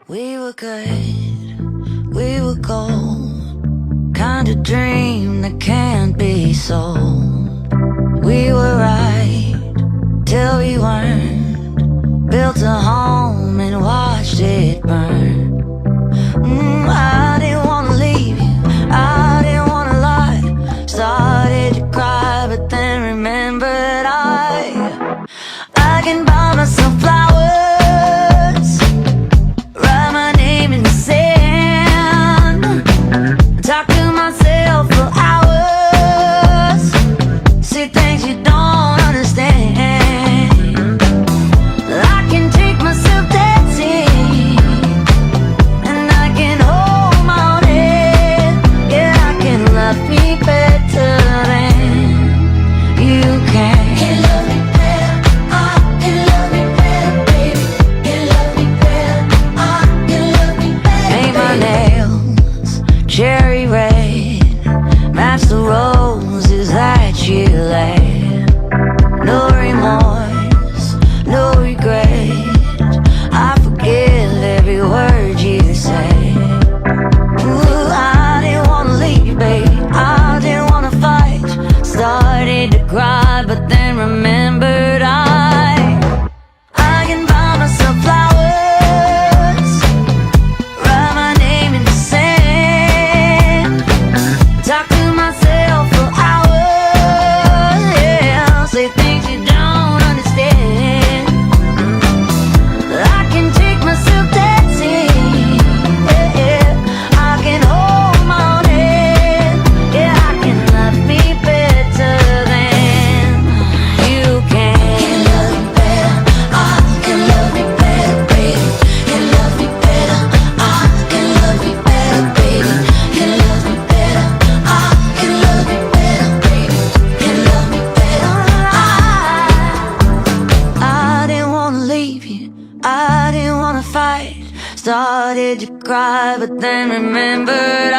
We were good, we were gold, kind of dream that can't be sold. We were right till we weren't, built a home and watched it burn. I didn't wanna leave you, I didn't wanna lie. Started to cry but then remembered I can buy myself flowers, write my name in the sand, talk to myself for hours, see things you don't understand. I can take myself dancing, and I can hold my own head. Yeah, I can love me better than you can. Cherry red, match the roses that you laid. No remorse, no regret, I forgive every word you say. Ooh, I didn't wanna leave, babe, I didn't wanna fight. Started to cry, but then remembered I can buy myself flowers, write my name in the sand, talk to myself for hours, yeah, say things you don't understand. I can take myself dancing, yeah, yeah. I can hold my own head, yeah, I can love me better than you can. Can love me better, I can love me better, baby. Can love me better, I can love me better, baby. Can love me better, I can love me better, baby. Can love me better, I didn't wanna leave you, I didn't wanna fight. Started to cry, but then remembered